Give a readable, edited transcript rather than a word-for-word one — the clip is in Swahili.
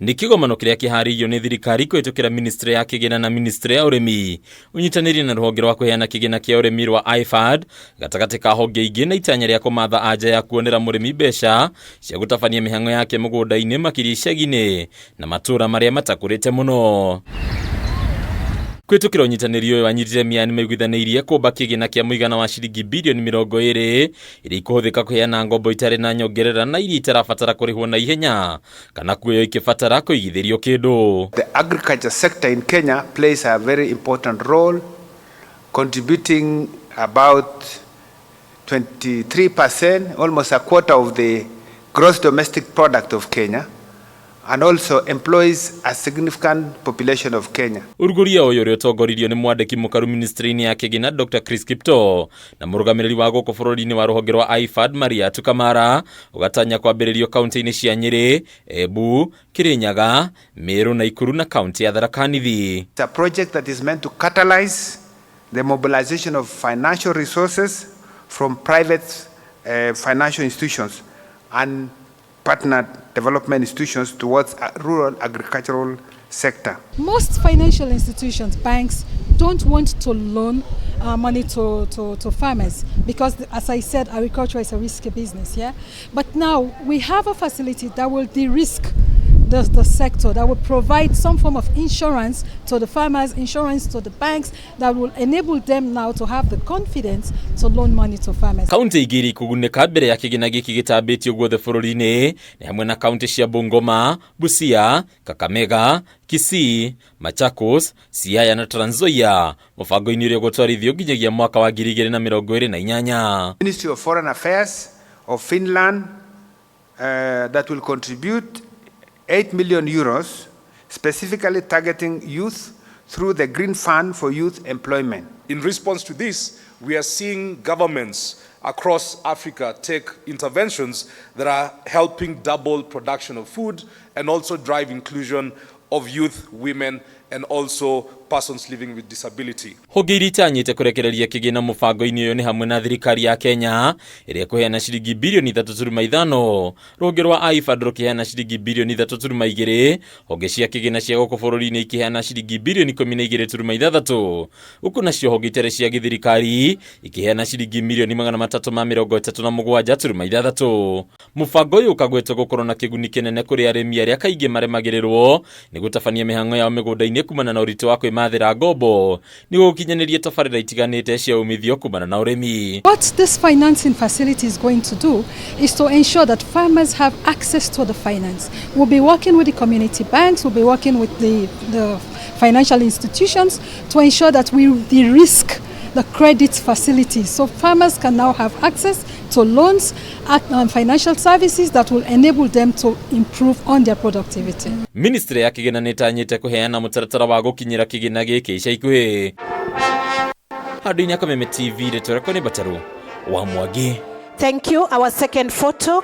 Ni kigomano kiria kihariirio ni thirikari kwitukira ministry ya kigina na ministry ya urimi unyitaniri na ruhonge rwa kuheana kigina kia urimi rwa IFAD gatagati ka honge ingi na itanya ria kumatha anja ya kuonera murimi mbeca cia gutabania mihango yake mugunda-ini makiria icagi-ini na matura maria matakurite muno. Kwitukira unyitaniri uyu wanyitire miani maiguithanirie kumba kigina kia muigana wa ciringi birioni 20 iria ikuhuthika kuheana ngombo itari na nyongerera na iria itarabatara kurihwo na ihenya kana kuoyo ikibatara kuigithirio kindu. The agriculture sector in Kenya plays a very important role, contributing about 23%, almost a quarter of the gross domestic product of Kenya, and also employs a significant population of Kenya. Uruguria uyu uri utongoririo ni mwandiki mukaru ministry-ini ya kigina Dr. Chris Kipto na murugamiriri wa guku bururi-ini wa ruhonge rwa IFAD Maria Tukamara ugatanya kwambiririo kaunti-ini cia Nyeri, Embu, Kirinyaga, Meru na Ikuru na kaunti ya Tharaka Nithi. It's a project that is meant to catalyze the mobilization of financial resources from private financial institutions and partner development institutions towards a rural agricultural sector. Most financial institutions, banks, don't want to loan money to farmers because, as I said, agriculture is a risky business, yeah? But now we have a facility that will de-risk the sector, that will provide some form of insurance to the farmers, insurance to the banks, that will enable them now to have the confidence to loan money to farmers. Kaunti igiri kugunika mbere ya kigina giki gitambitio guothe bururi-ini ni hamwe na kaunti cia Bungoma, Busia, Kakamega, Kisii, Machakos, Siaya na Trans Nzoia. Mubango-ini uria gutwarithio nginyagia mwaka wa 2028. Ministry of Foreign Affairs of Finland that will contribute 8 million euros, specifically targeting youth through the Green Fund for Youth Employment. In response to this, we are seeing governments across Africa take interventions that are helping double production of food and also drive inclusion of youth, women, and also persons living with disability. Hogiri tanyite kurekereria kigina mubango-ini uyu ni hamwe na thirikari ya Kenya iria kuheana ciringi birioni 3.5, ruhonge rwa IFAD rukiheana ciringi birioni 3.2, honge cia kigina cia guku bururi-ini ikiheana ciringi birioni 12.6, uku nacio honge itere cia githirikari ikiheana ciringi milioni 337.6. Mubango uyu ukagwetwo gukorwo na kiguni kinene kuri arimi aria kaingi maremagirirwo ni gutabania mihango yao migunda-ini kumana na uritu wa kwimathira ngombo ni gukinyaniria tabarira itiganite cia umithio kumana na urimi. What this financing facility is going to do is to ensure that farmers have access to the finance. We'll be working with the community banks, we'll be working with the financial institutions to ensure that we de-risk the credit facilities, so farmers can now have access to loans and financial services that will enable them to improve on their productivity. Ministry ya kigina nitanyite kuheana mutaratara wa gukinyira kigina giki ica ikuhi. Handu-ini ya Kameme TV rĩtwa rĩakwa nĩ Bataru wa Mwangi. Thank you. Our second photo.